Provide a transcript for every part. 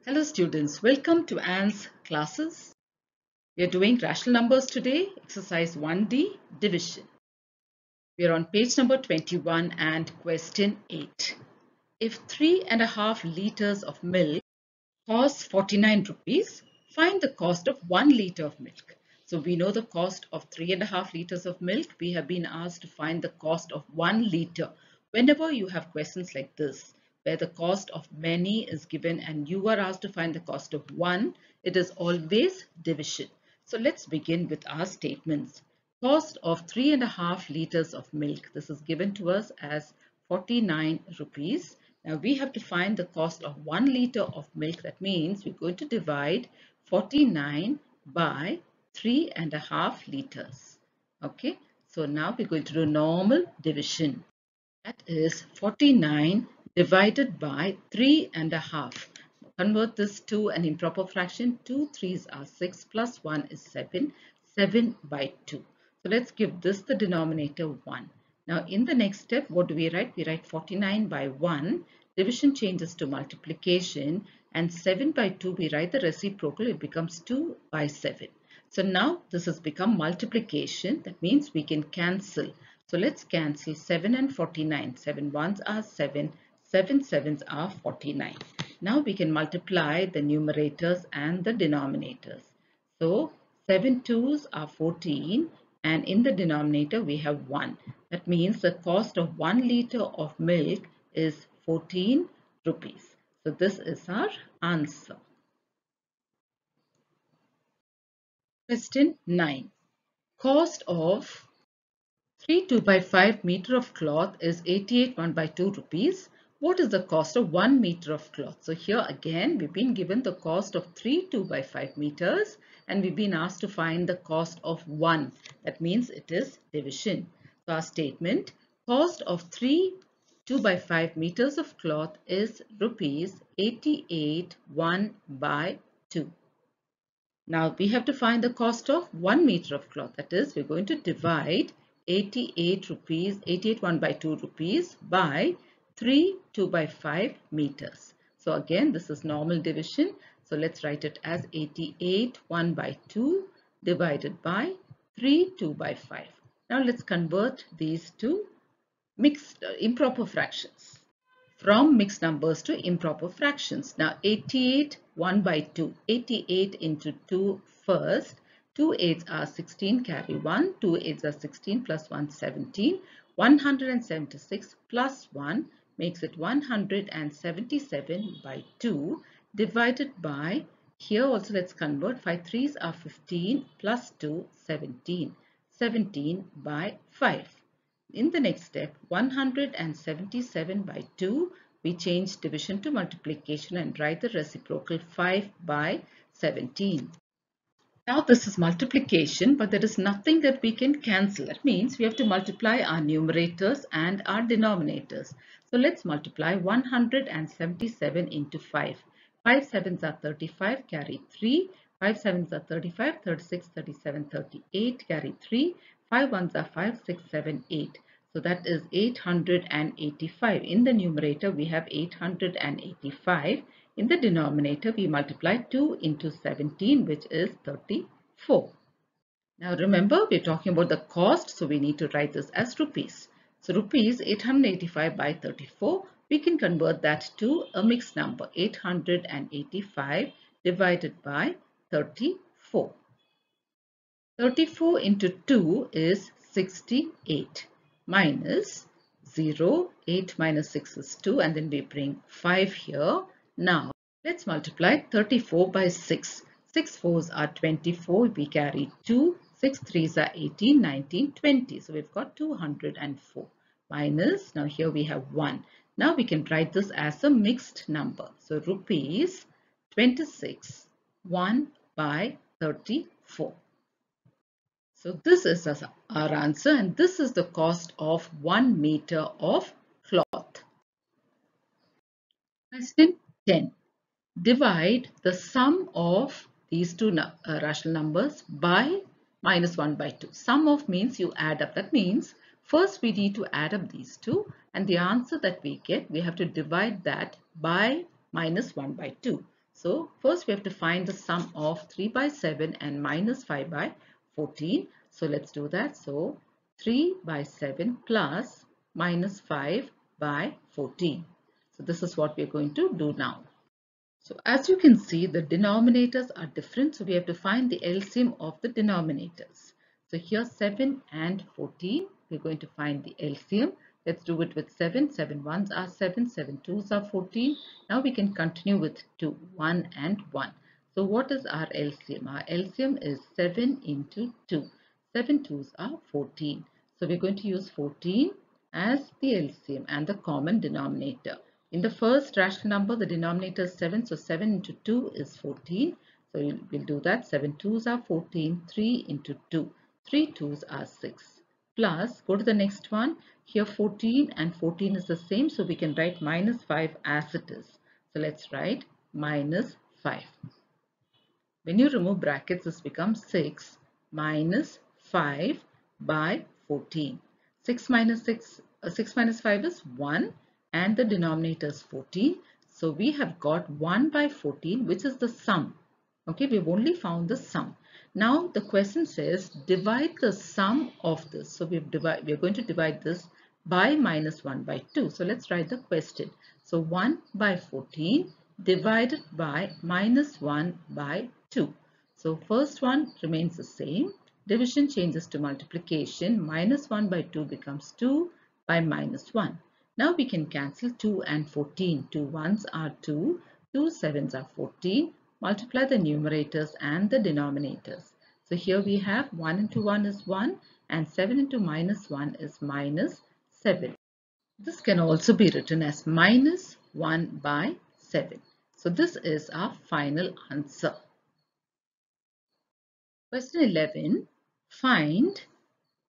Hello students, welcome to Anne's classes. We are doing rational numbers today, exercise 1D, division. We are on page number 21 and question 8. If 3.5 liters of milk costs 49 rupees, find the cost of 1 liter of milk. So we know the cost of 3.5 liters of milk. We have been asked to find the cost of 1 liter. Whenever you have questions like this, where the cost of many is given and you are asked to find the cost of one, it is always division. So let's begin with our statements. Cost of 3.5 liters of milk. This is given to us as 49 rupees. Now we have to find the cost of 1 liter of milk. That means we're going to divide 49 by 3.5 liters. Okay, so now we're going to do normal division. That is 49 divided by 3.5. Convert this to an improper fraction. 2 3s are 6 plus 1 is 7. 7 by 2. So let's give this the denominator 1. Now in the next step, what do we write? We write 49 by 1. Division changes to multiplication. And 7 by 2, we write the reciprocal. It becomes 2 by 7. So now this has become multiplication. That means we can cancel. So let's cancel 7 and 49. 7 ones are 7. 7 sevens are 49. Now we can multiply the numerators and the denominators. So 7 twos are 14 and in the denominator we have 1. That means the cost of 1 liter of milk is 14 rupees. So this is our answer. Question 9. Cost of 3 2 by 5 meter of cloth is 88 1 by 2 rupees. What is the cost of 1 meter of cloth? So here again we've been given the cost of 3 2 by 5 meters and we've been asked to find the cost of 1. That means it is division. So our statement, cost of 3 2 by 5 meters of cloth is rupees 88 1 by 2. Now we have to find the cost of 1 meter of cloth. That is, we're going to divide 88 rupees, 88 1 by 2 rupees by 3 2 by 5 meters. So again, this is normal division. So let's write it as 88 1 by 2 divided by 3 2 by 5. Now let's convert these to mixed improper fractions. From mixed numbers to improper fractions. Now 88 1 by 2. 88 into 2 first. 2 8s are 16, carry 1. 2 8s are 16 plus 1 17. 176 plus 1 makes it 177 by 2 divided by, here also let's convert, 5 3s are 15 plus 2 17. 17 by 5. In the next step, 177 by 2, we change division to multiplication and write the reciprocal 5 by 17. Now this is multiplication, but there is nothing that we can cancel. That means we have to multiply our numerators and our denominators. So let's multiply 177 into 5. 5 sevens are 35, carry 3. 5 sevens are 35, 36, 37, 38, carry 3. 5 ones are 5, 6, 7, 8. So that is 885. In the numerator, we have 885. In the denominator, we multiply 2 into 17, which is 34. Now remember, we're talking about the cost, so we need to write this as rupees. So rupees 885 by 34, we can convert that to a mixed number. 885 divided by 34. 34 into 2 is 68 minus 0. 8 minus 6 is 2 and then we bring 5 here. Now let's multiply 34 by 6. 6 4s are 24. We carry 2. 6 3s are 18, 19, 20. So we've got 204 minus, now here we have 1. Now we can write this as a mixed number. So rupees 26 1 by 34. So this is our answer and this is the cost of 1 meter of cloth. Question 10. Divide the sum of these two rational numbers by minus 1 by 2. Sum of means you add up. That means first we need to add up these two and the answer that we get, we have to divide that by minus 1 by 2. So first we have to find the sum of 3 by 7 and minus 5 by 14. So let's do that. So 3 by 7 plus minus 5 by 14. So this is what we're going to do now. So as you can see, the denominators are different. So we have to find the LCM of the denominators. So here 7 and 14, we're going to find the LCM. Let's do it with 7. 7 ones are 7, 7 twos are 14. Now we can continue with 2, 1 and 1. So what is our LCM? Our LCM is 7 into 2. 7 twos are 14. So we're going to use 14 as the LCM and the common denominator. In the first rational number, the denominator is 7. So 7 into 2 is 14. So we'll do that. 7 twos are 14. 3 into 2. 3 twos are 6. Plus, go to the next one. Here 14 and 14 is the same. So we can write minus 5 as it is. So let's write minus 5. When you remove brackets, this becomes 6 minus 5 by 14. 6 minus 6 minus 5 is 1 and the denominator is 14. So we have got 1 by 14, which is the sum. Okay, we've only found the sum. Now the question says divide the sum of this. So we're going to divide this by minus 1 by 2. So let's write the question. So 1 by 14 divided by minus 1 by 2. So first one remains the same. Division changes to multiplication. Minus 1 by 2 becomes 2 by minus 1. Now we can cancel 2 and 14. 2 ones are 2. 2 sevens are 14. Multiply the numerators and the denominators. So here we have 1 into 1 is 1 and 7 into minus 1 is minus 7. This can also be written as minus 1 by 7. So this is our final answer. Question 11. Find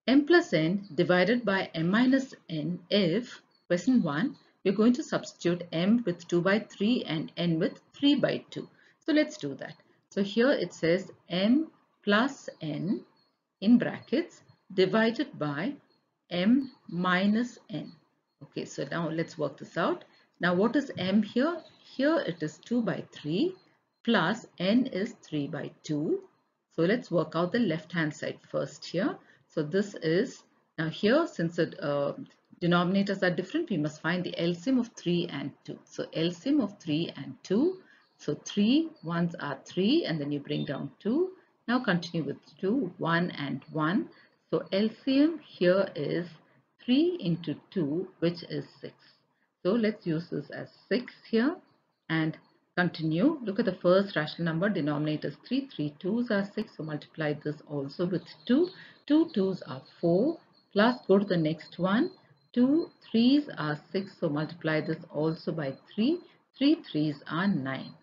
m plus n divided by m minus n if, question 1, we're going to substitute m with 2 by 3 and n with 3 by 2. So let's do that. So here it says m plus n in brackets divided by m minus n. Okay, so now let's work this out. Now what is m here? Here it is 2 by 3 plus n is 3 by 2. So let's work out the left hand side first here. So this is, now here since the denominators are different, we must find the LCM of 3 and 2. So LCM of 3 and 2. So 3 ones are 3 and then you bring down 2. Now continue with 2, 1 and 1. So LCM here is 3 into 2, which is 6. So let's use this as 6 here and continue. Look at the first rational number. Denominator is 3. 3 twos are 6. So multiply this also with 2. 2 twos are 4. Plus go to the next one. 2 threes are 6. So multiply this also by 3. 3 threes are 9.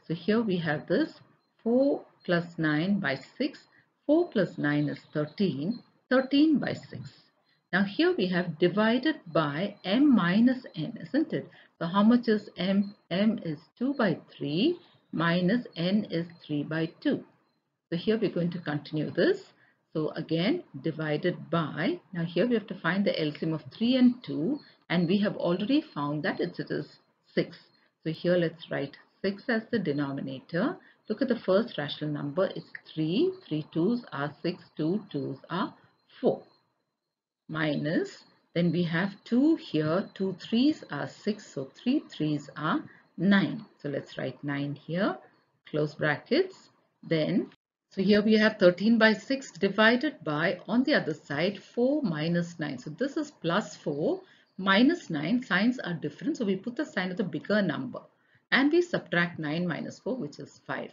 So here we have this 4 plus 9 by 6. 4 plus 9 is 13. 13 by 6. Now here we have divided by m minus n, isn't it? So how much is m? M is 2 by 3 minus n is 3 by 2. So here we're going to continue this. So again divided by, now here we have to find the LCM of 3 and 2 and we have already found that it is 6. So here let's write 6 as the denominator. Look at the first rational number, it's 3. 3 twos are 6, 2 twos are 4. Minus, then we have 2 here, 2 threes are 6, so 3 threes are 9. So let's write 9 here, close brackets. Then, so here we have 13 by 6 divided by, on the other side, 4 minus 9. So this is plus 4 minus 9. Signs are different, so we put the sign of the bigger number. And we subtract 9 minus 4, which is 5.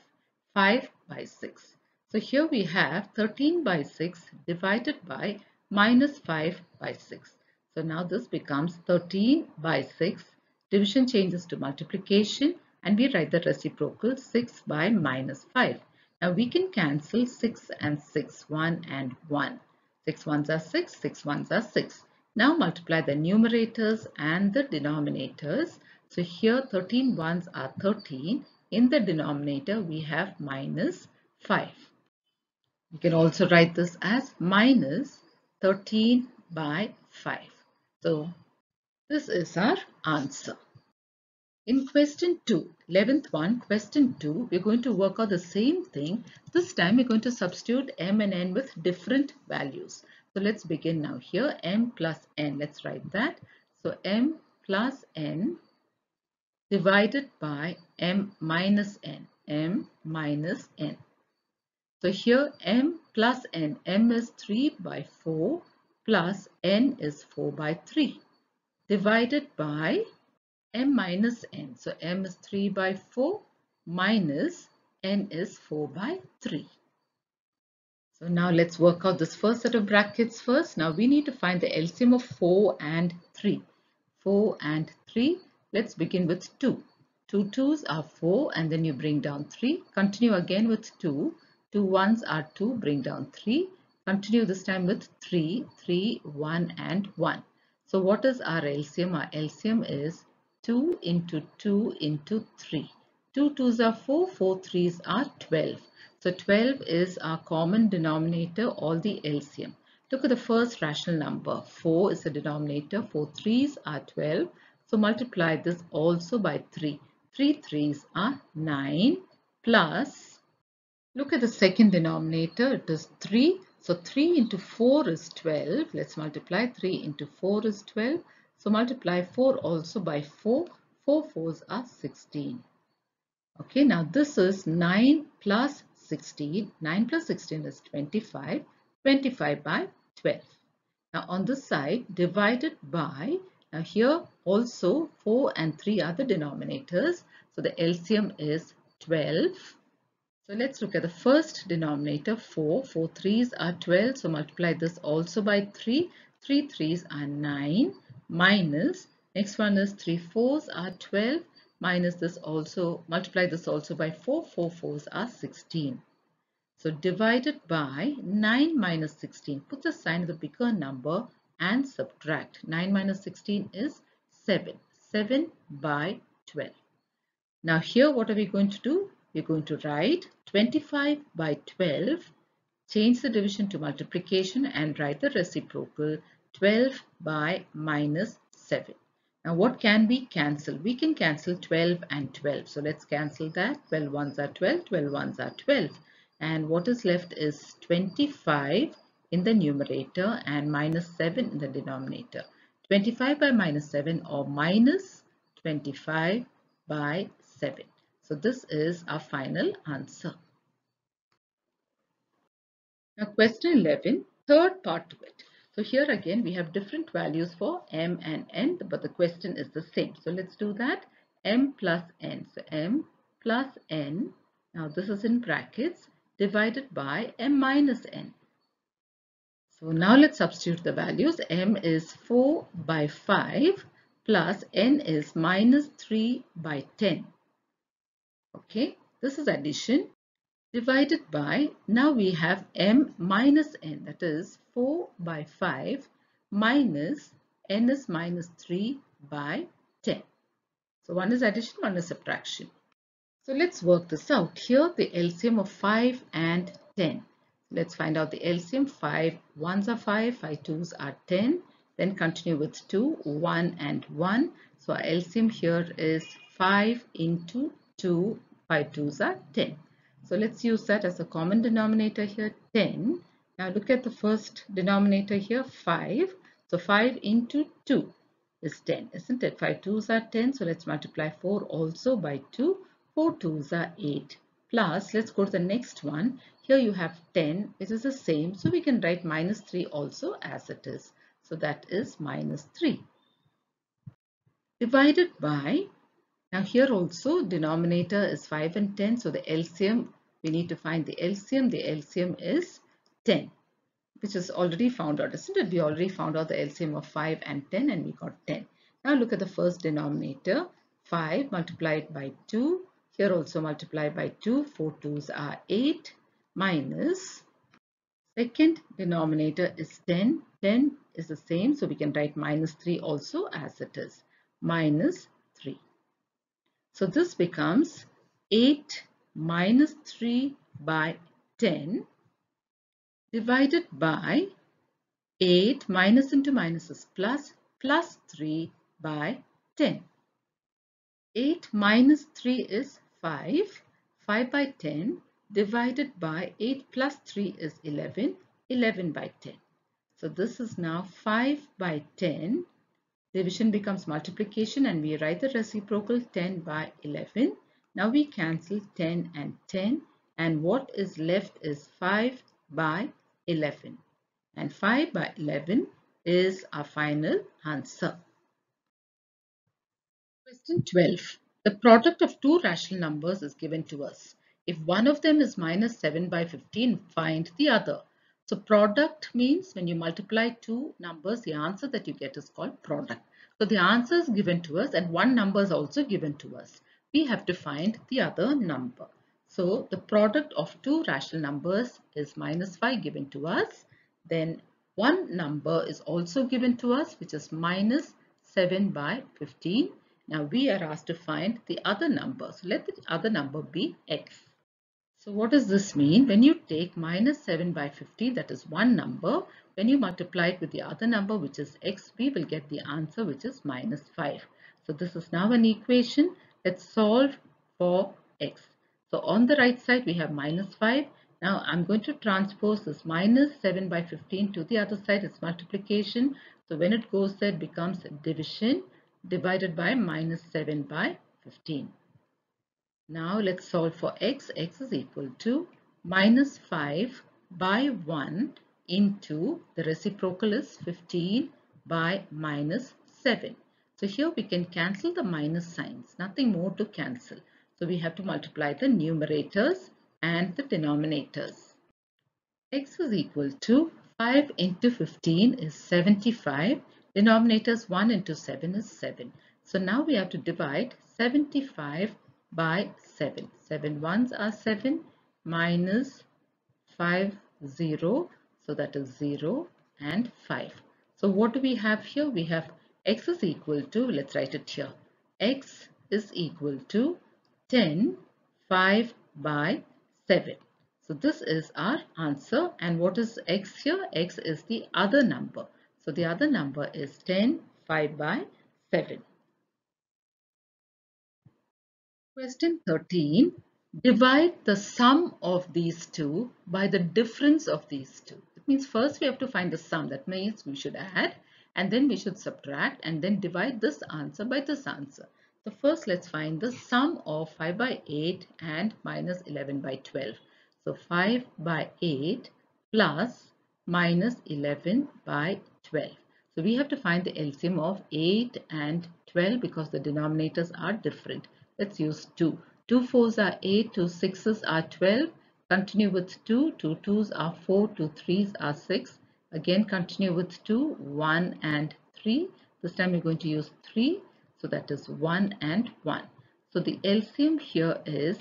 5 by 6. So here we have 13 by 6 divided by minus 5 by 6. So now this becomes 13 by 6. Division changes to multiplication and we write the reciprocal 6 by minus 5. Now we can cancel 6 and 6, 1 and 1. 6 ones are 6, 6 ones are 6. Now multiply the numerators and the denominators. So here 13 ones are 13. In the denominator we have minus 5. You can also write this as minus 13 by 5. So this is our answer. In question 2, 11th one, question 2, we're going to work out the same thing. This time we're going to substitute m and n with different values. So let's begin now. Here m plus n, let's write that. So m plus n divided by m minus n, m minus n. So here m plus n, m is 3 by 4 plus n is 4 by 3 divided by m minus n. So m is 3 by 4 minus n is 4 by 3. So now let's work out this first set of brackets first. Now we need to find the LCM of 4 and 3. 4 and 3. Let's begin with 2. 2 2s are 4 and then you bring down 3. Continue again with 2. 2 1s are 2, bring down 3. Continue this time with 3. 3, 1 and 1. So what is our LCM? Our LCM is 2 into 2 into 3. 2 2s are 4, 4 3s are 12. So 12 is our common denominator, all the LCM. Look at the first rational number. 4 is the denominator, 4 3s are 12. So multiply this also by 3. 3 3s are 9 plus, look at the second denominator, it is 3. So 3 into 4 is 12. Let's multiply. 3 into 4 is 12. So multiply 4 also by 4. 4 4s are 16. Okay, now this is 9 plus 16. 9 plus 16 is 25. 25 by 12. Now on this side, divided by, now here also 4 and 3 are the denominators. So the LCM is 12. So let's look at the first denominator, 4. 4 3s are 12. So multiply this also by 3. 3 3s are 9 minus, next one is 3 4s are 12 minus this also, multiply this also by 4. 4 4s are 16. So divided by 9 minus 16. Put the sign of the bigger number and subtract. 9 minus 16 is 7. 7 by 12. Now here what are we going to do? We're going to write 25 by 12, change the division to multiplication and write the reciprocal 12 by minus 7. Now what can we cancel? We can cancel 12 and 12. So let's cancel that. 12 ones are 12, 12 ones are 12. And what is left is 25 in the numerator and minus 7 in the denominator. 25 by minus 7 or minus 25 by 7. So this is our final answer. Now question 11, third part to it. So here again we have different values for m and n, but the question is the same. So let's do that. M plus n. So m plus n, now this is in brackets, divided by m minus n. So now let's substitute the values. M is 4 by 5 plus n is minus 3 by 10. Okay, this is addition. Divided by, now we have m minus n, that is 4 by 5 minus n is minus 3 by 10. So one is addition, one is subtraction. So let's work this out. Here the LCM of 5 and 10. Let's find out the LCM. 5 1s are 5, 5 2s are 10. Then continue with 2, 1 and 1. So our LCM here is 5 into 2, 5 2s are 10. So let's use that as a common denominator here, 10. Now look at the first denominator here, 5. So 5 into 2 is 10, isn't it? 5 2s are 10. So let's multiply 4 also by 2. 4 2s are 8. Plus, let's go to the next one. Here you have 10, which is the same. So we can write minus 3 also as it is. So that is minus 3. Divided by, now here also denominator is 5 and 10. So the LCM, we need to find the LCM. The LCM is 10, which is already found out, isn't it? We already found out the LCM of 5 and 10 and we got 10. Now look at the first denominator, 5 multiplied by 2. Here also multiply by 2. 4 2s are 8 minus, second denominator is 10. 10 is the same, so we can write minus 3 also as it is. Minus 3. So this becomes 8 minus 3 by 10 divided by 8 minus into minus is plus, plus 3 by 10. 8 minus 3 is 5. 5 by 10 divided by 8 plus 3 is 11. 11 by 10. So this is now 5 by 10. Division becomes multiplication and we write the reciprocal 10 by 11. Now we cancel 10 and 10 and what is left is 5 by 11. And 5 by 11 is our final answer. Question 12. The product of two rational numbers is given to us. If one of them is minus 7 by 15, find the other. So product means when you multiply two numbers, the answer that you get is called product. So the answer is given to us and one number is also given to us. We have to find the other number. So the product of two rational numbers is minus 5 given to us. Then one number is also given to us, which is minus 7 by 15. Now we are asked to find the other number. So let the other number be x. So what does this mean? When you take minus 7 by 15, that is one number. When you multiply it with the other number, which is x, we will get the answer, which is minus 5. So this is now an equation. Let's solve for x. So on the right side, we have minus 5. Now I'm going to transpose this minus 7 by 15 to the other side. It's multiplication. So when it goes there, it becomes division divided by minus 7 by 15. Now let's solve for x. X is equal to minus 5 by 1 into the reciprocal is 15 by minus 7. So here we can cancel the minus signs. Nothing more to cancel. So we have to multiply the numerators and the denominators. X is equal to 5 into 15 is 75. Denominators 1 into 7 is 7. So now we have to divide 75 by 7. 7 ones are 7 minus 5 0. So that is 0 and 5. So what do we have here? We have x is equal to, let's write it here. X is equal to 10, 5 by 7. So this is our answer. And what is x here? X is the other number. So the other number is 10, 5 by 7. Question 13. Divide the sum of these two by the difference of these two. It means first we have to find the sum. That means we should add and then we should subtract and then divide this answer by this answer. So first let's find the sum of 5 by 8 and minus 11 by 12. So 5 by 8 plus minus 11 by 12. So we have to find the LCM of 8 and 12 because the denominators are different. Let's use 2. 2 fours are 8, 2 sixes are 12. Continue with 2, 2 twos are 4, 2 threes are 6. Again continue with 2, 1 and 3. This time we're going to use 3. So that is 1 and 1. So the LCM here is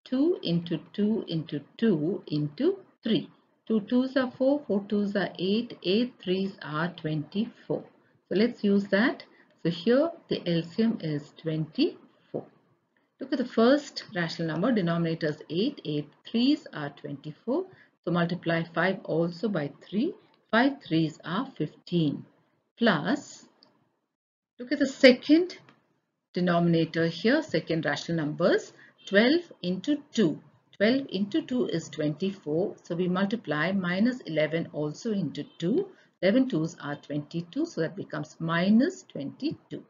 2 into 2 into 2 into 3. 2 twos are 4, 4 twos are 8, 8 threes are 24. So let's use that. So here the LCM is 24. Look at the first rational number. Denominator is 8. 8 threes are 24. So multiply 5 also by 3. 5 threes are 15. Plus, look at the second denominator here. Second rational numbers. 12 into 2. 12 into 2 is 24. So we multiply minus 11 also into 2. 11 twos are 22. So that becomes minus 22.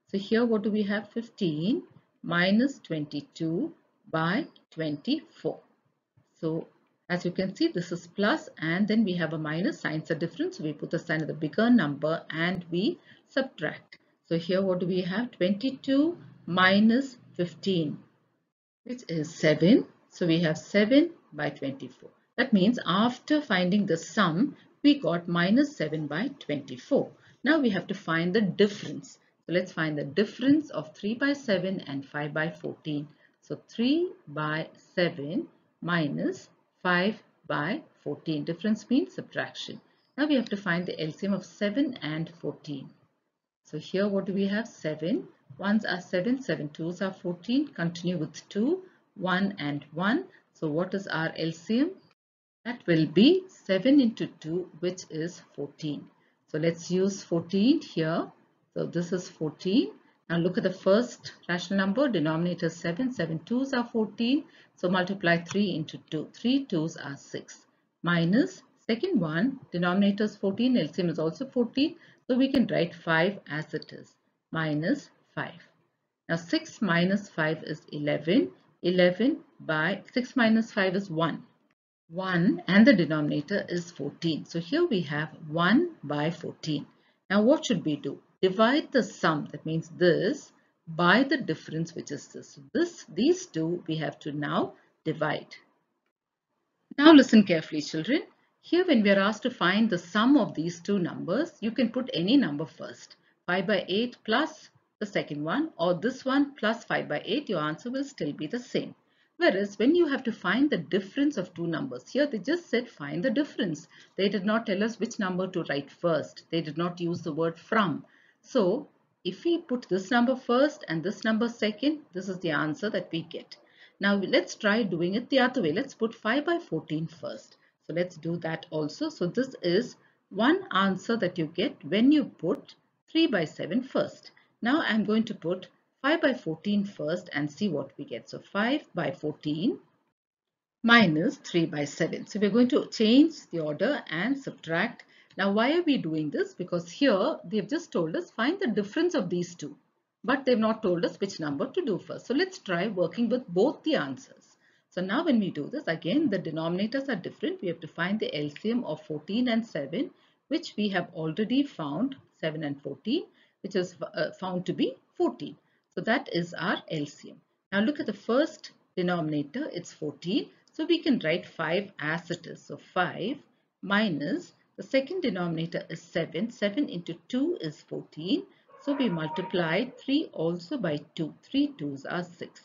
So here what do we have? 15 minus 22 by 24. So as you can see, this is plus and then we have a minus. Signs are different. So we put the sign of the bigger number and we subtract. So here what do we have? 22 minus 15, which is 7. So we have 7 by 24. That means after finding the sum, we got minus 7 by 24. Now we have to find the difference. So let's find the difference of 3 by 7 and 5 by 14. So 3 by 7 minus 5 by 14. Difference means subtraction. Now we have to find the LCM of 7 and 14. So here what do we have? 7. Ones are 7. 7 twos are 14. Continue with 2. 1 and 1. So what is our LCM? That will be 7 into 2, which is 14. So let's use 14 here. So this is 14. Now look at the first rational number, denominator is 7, 7 2s are 14. So multiply 3 into 2, 3 2s are 6. Minus second one, denominator is 14, LCM is also 14. So we can write 5 as it is, minus 5. Now 6 minus 5 is 11. 11 by 6 minus 5 is 1. 1 and the denominator is 14. So here we have 1 by 14. Now what should we do? Divide the sum, that means this, by the difference, which is this. So these two we have to now divide. Now listen carefully, children. Here when we are asked to find the sum of these two numbers, you can put any number first. 5 by 8 plus the second one, or this one plus 5 by 8, your answer will still be the same. Whereas when you have to find the difference of two numbers, here they just said find the difference. They did not tell us which number to write first. They did not use the word from. So if we put this number first and this number second, this is the answer that we get. Now let's try doing it the other way. Let's put 5 by 14 first. So let's do that also. So this is one answer that you get when you put 3 by 7 first. Now I'm going to put 5 by 14 first and see what we get. So 5 by 14 minus 3 by 7. So we're going to change the order and subtract. Now why are we doing this? Because here they've just told us find the difference of these two, but they've not told us which number to do first. So let's try working with both the answers. So now when we do this, again the denominators are different. We have to find the LCM of 14 and 7, which we have already found, 7 and 14, which is found to be 14. So that is our LCM. Now look at the first denominator, it's 14. So we can write 5 as it is. So 5 minus the second denominator is 7. 7 into 2 is 14. So we multiply 3 also by 2. 3 2s are 6.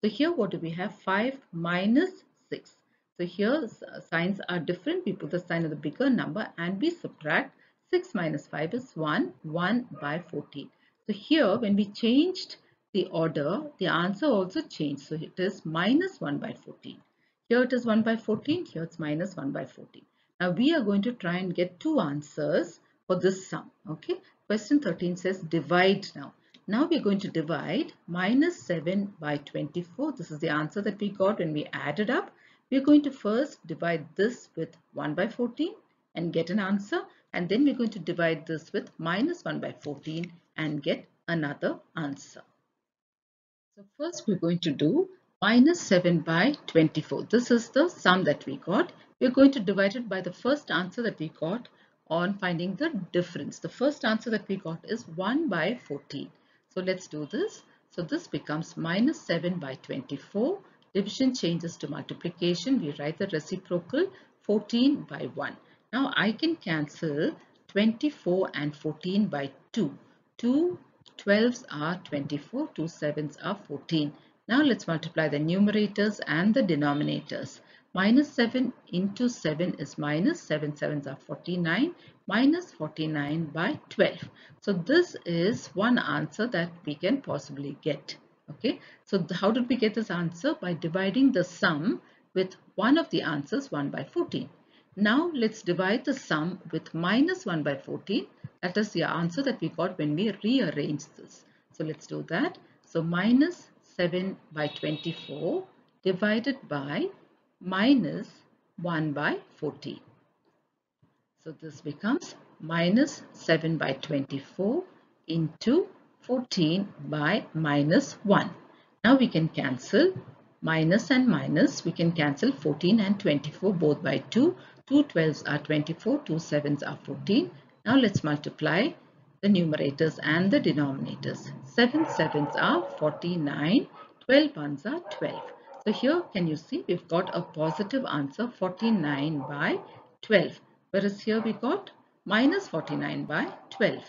So here what do we have? 5 minus 6. So here signs are different. We put the sign of the bigger number and we subtract. 6 minus 5 is 1. 1 by 14. So here when we changed the order, the answer also changed. So it is minus 1 by 14. Here it is 1 by 14, here it's minus 1 by 14. Now we are going to try and get two answers for this sum. Okay. Question 13 says divide now. Now we are going to divide minus 7 by 24. This is the answer that we got when we added up. We are going to first divide this with 1 by 14 and get an answer. And then we're going to divide this with minus 1 by 14 and get another answer. So first we're going to do minus 7 by 24. This is the sum that we got. We're going to divide it by the first answer that we got on finding the difference. The first answer that we got is 1 by 14. So let's do this. So this becomes minus 7 by 24. Division changes to multiplication. We write the reciprocal 14 by 1. Now I can cancel 24 and 14 by 2. 2 12s are 24, 2 7s are 14. Now let's multiply the numerators and the denominators. Minus 7 into 7 is minus 7 7s are 49, minus 49 by 12. So this is one answer that we can possibly get. Okay, so how did we get this answer? By dividing the sum with one of the answers, 1 by 14. Now let's divide the sum with minus 1 by 14. That is the answer that we got when we rearrange this. So let's do that. So minus 7 by 24 divided by minus 1 by 14. So this becomes minus 7 by 24 into 14 by minus 1. Now we can cancel minus and minus. We can cancel 14 and 24 both by 2. 2 12s are 24, 2 7s are 14. Now let's multiply the numerators and the denominators. 7 7s are 49, 12 1s are 12. So here can you see we've got a positive answer 49 by 12. Whereas here we got minus 49 by 12.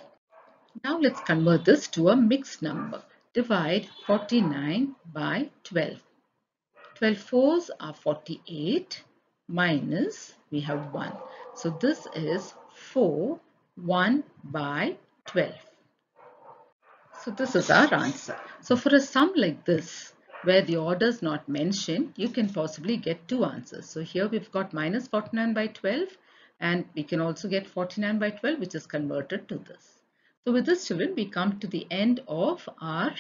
Now let's convert this to a mixed number. Divide 49 by 12. 12 fours are 48 minus we have 1. So this is 4 1 by 12. So this is our answer. So for a sum like this, where the order is not mentioned, you can possibly get two answers. So here we've got minus 49 by 12 and we can also get 49 by 12 which is converted to this. So with this, children, we come to the end of our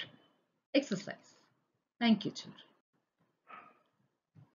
exercise. Thank you, children.